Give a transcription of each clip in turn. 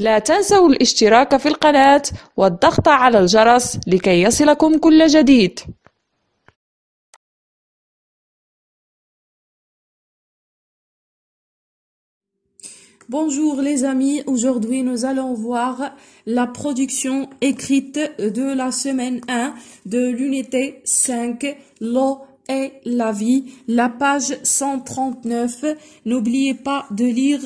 لا تنسوا الاشتراك في القناة والضغط على الجرس لكي يصلكم كل جديد. Bonjour les amis, aujourd'hui nous allons voir la production écrite de la semaine 1 de l'unité 5, l'eau et la vie, la page 139. N'oubliez pas de lire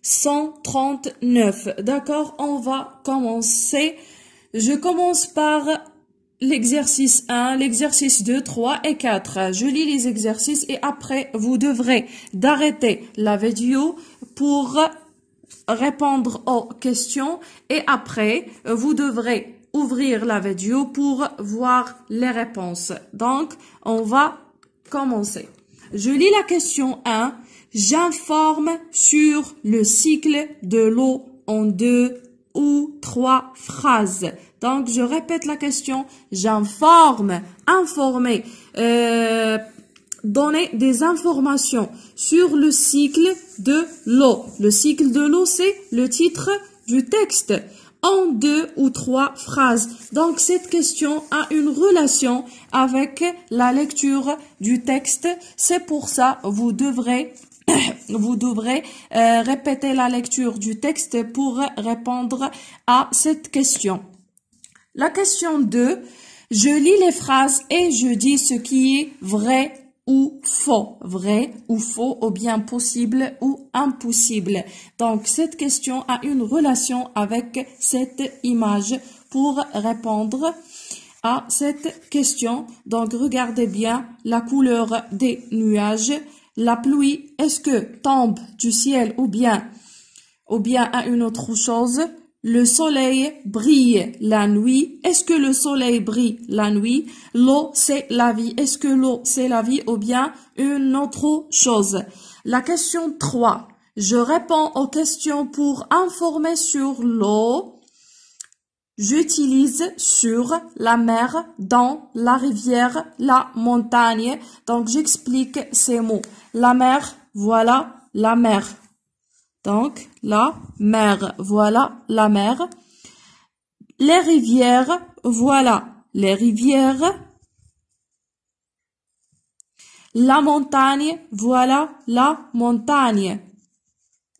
139. D'accord, on va commencer. Je commence par l'exercice 1, l'exercice 2, 3 et 4. Je lis les exercices et après, vous devrez d'arrêter la vidéo pour répondre aux questions et après, vous devrez ouvrir la vidéo pour voir les réponses. Donc, on va commencer. Je lis la question 1. J'informe sur le cycle de l'eau en 2 ou 3 phrases. Donc, je répète la question. J'informe, informer, donner des informations sur le cycle de l'eau. Le cycle de l'eau, c'est le titre du texte en 2 ou 3 phrases. Donc, cette question a une relation avec la lecture du texte. C'est pour ça, vous devrez répéter la lecture du texte pour répondre à cette question. La question 2, je lis les phrases et je dis ce qui est vrai ou faux, ou bien possible ou impossible. Donc, cette question a une relation avec cette image pour répondre à cette question. Donc, regardez bien la couleur des nuages. La pluie, est-ce que tombe du ciel ou bien à une autre chose? Le soleil brille la nuit. Est-ce que le soleil brille la nuit? L'eau, c'est la vie. Est-ce que l'eau, c'est la vie ou bien une autre chose? La question 3. Je réponds aux questions pour informer sur l'eau. J'utilise sur, la mer, dans, la rivière, la montagne. Donc, j'explique ces mots. La mer, voilà la mer. Donc, la mer, voilà la mer. Les rivières, voilà les rivières. La montagne, voilà la montagne.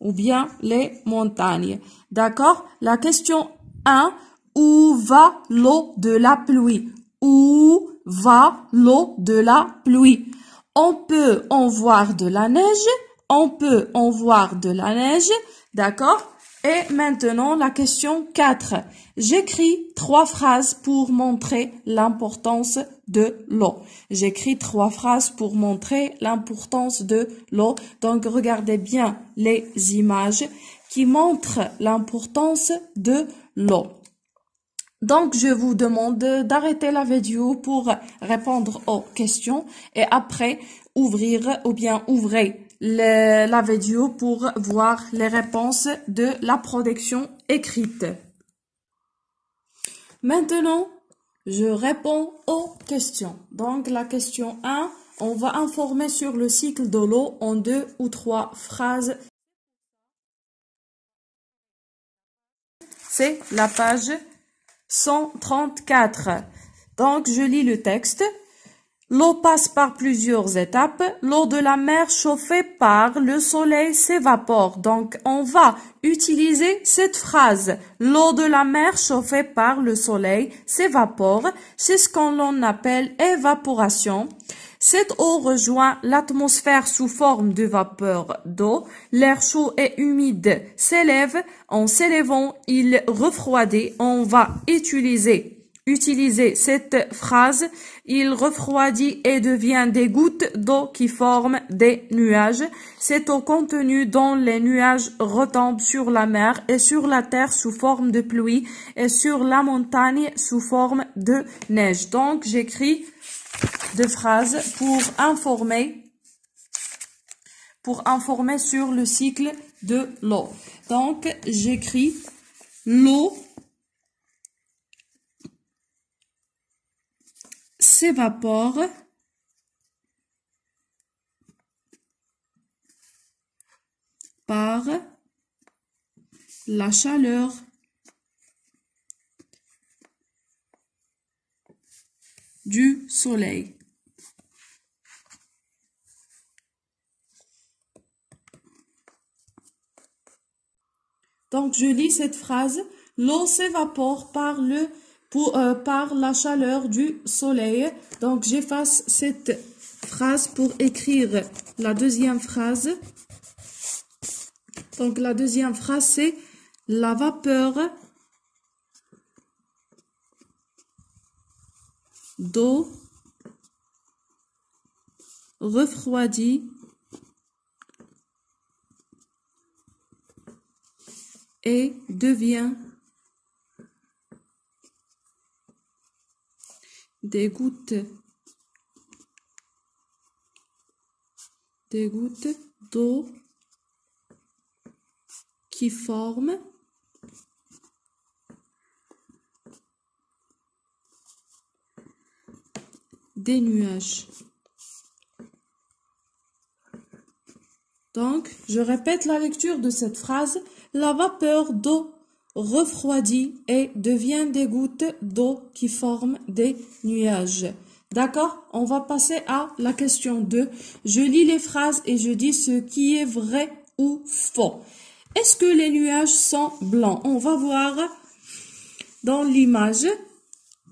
Ou bien les montagnes. D'accord? La question 1, où va l'eau de la pluie? Où va l'eau de la pluie? On peut en voir de la neige. On peut en voir de la neige, d'accord? Et maintenant, la question 4. J'écris 3 phrases pour montrer l'importance de l'eau. J'écris 3 phrases pour montrer l'importance de l'eau. Donc, regardez bien les images qui montrent l'importance de l'eau. Donc, je vous demande d'arrêter la vidéo pour répondre aux questions et après, ouvrez la vidéo pour voir les réponses de la production écrite. Maintenant, je réponds aux questions. Donc, la question 1, on va informer sur le cycle de l'eau en 2 ou 3 phrases. C'est la page 134. Donc, je lis le texte. L'eau passe par plusieurs étapes. L'eau de la mer chauffée par le soleil s'évapore. Donc, on va utiliser cette phrase. L'eau de la mer chauffée par le soleil s'évapore. C'est ce qu'on appelle évaporation. Cette eau rejoint l'atmosphère sous forme de vapeur d'eau. L'air chaud et humide s'élève. En s'élevant, il refroidit. On va utiliser cette phrase. Il refroidit et devient des gouttes d'eau qui forment des nuages. Cette eau contenue dans les nuages retombe sur la mer et sur la terre sous forme de pluie et sur la montagne sous forme de neige. Donc, j'écris 2 phrases pour informer sur le cycle de l'eau. Donc, j'écris l'eau s'évapore par la chaleur du soleil. Donc, je lis cette phrase. L'eau s'évapore par la chaleur du soleil. Donc, j'efface cette phrase pour écrire la deuxième phrase. Donc, la deuxième phrase, c'est la vapeur d'eau refroidit et devient des gouttes d'eau qui forment des nuages. Donc, je répète la lecture de cette phrase. La vapeur d'eau refroidit et devient des gouttes d'eau qui forment des nuages. D'accord? On va passer à la question 2. Je lis les phrases et je dis ce qui est vrai ou faux. Est-ce que les nuages sont blancs? On va voir dans l'image.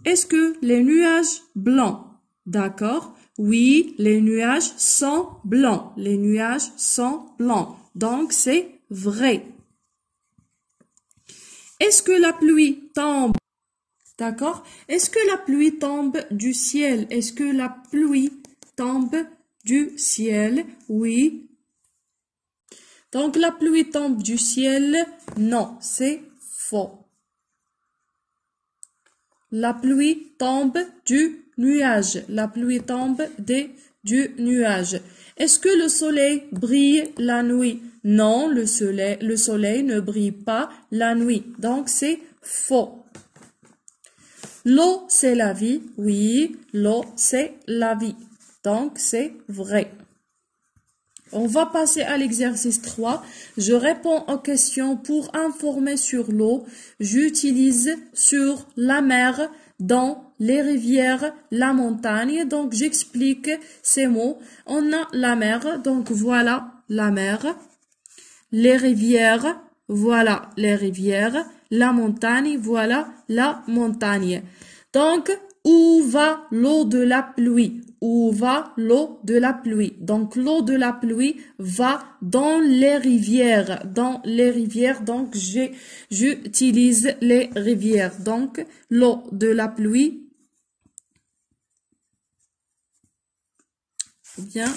Est-ce que les nuages blancs? D'accord? Oui, les nuages sont blancs. Les nuages sont blancs. Donc, c'est vrai. Est-ce que la pluie tombe? D'accord? Est-ce que la pluie tombe du ciel? Est-ce que la pluie tombe du ciel? Oui. Donc, la pluie tombe du ciel? Non, c'est faux. La pluie tombe du nuage. La pluie tombe du nuage. Est-ce que le soleil brille la nuit? Non, le soleil ne brille pas la nuit. Donc, c'est faux. L'eau, c'est la vie. Oui, l'eau, c'est la vie. Donc, c'est vrai. On va passer à l'exercice 3. Je réponds aux questions pour informer sur l'eau. J'utilise sur la mer, dans les rivières, la montagne. Donc, j'explique ces mots. On a la mer. Donc, voilà la mer. Les rivières. Voilà les rivières. La montagne. Voilà la montagne. Donc, où va l'eau de la pluie? Où va l'eau de la pluie? Donc, l'eau de la pluie va dans les rivières. Dans les rivières, donc, j'utilise les rivières. Donc, l'eau de la pluie, bien,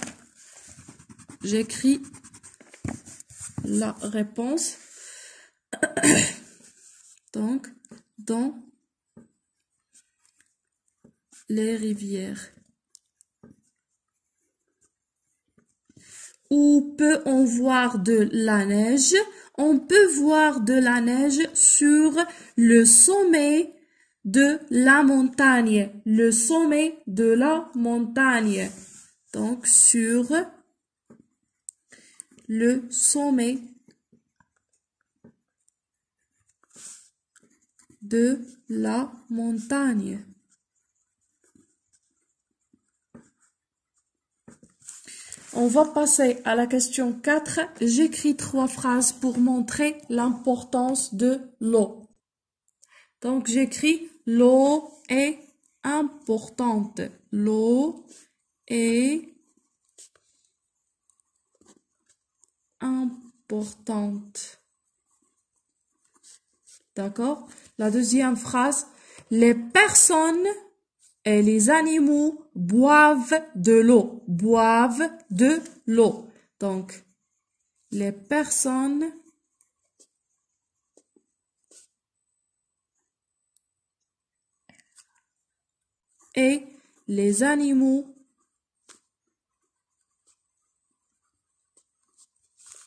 j'écris la réponse. Donc, dans les rivières. Où peut-on voir de la neige? On peut voir de la neige sur le sommet de la montagne. Le sommet de la montagne. Donc, sur le sommet de la montagne. On va passer à la question 4. J'écris 3 phrases pour montrer l'importance de l'eau. Donc, j'écris l'eau est importante. L'eau est importante. D'accord? La deuxième phrase, les personnes et les animaux boivent de l'eau. Boivent de l'eau. Donc, les personnes et les animaux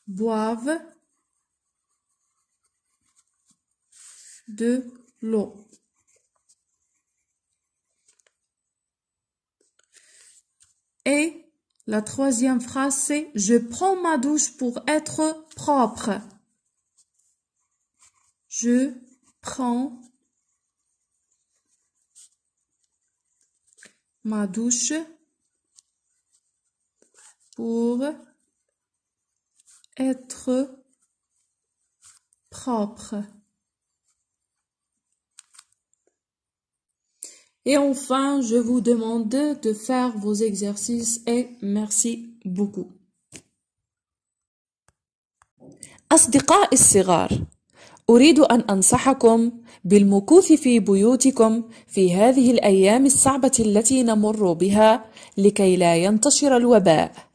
boivent de l'eau. Et la troisième phrase, c'est « Je prends ma douche pour être propre ». Je prends ma douche pour être propre. Et enfin, je vous demande de faire vos exercices et merci beaucoup. أصدقائي الصغار، أريد أن أنصحكم بالمكوث في بيوتكم في هذه الأيام الصعبة التي نمر بها لكي لا ينتشر الوباء.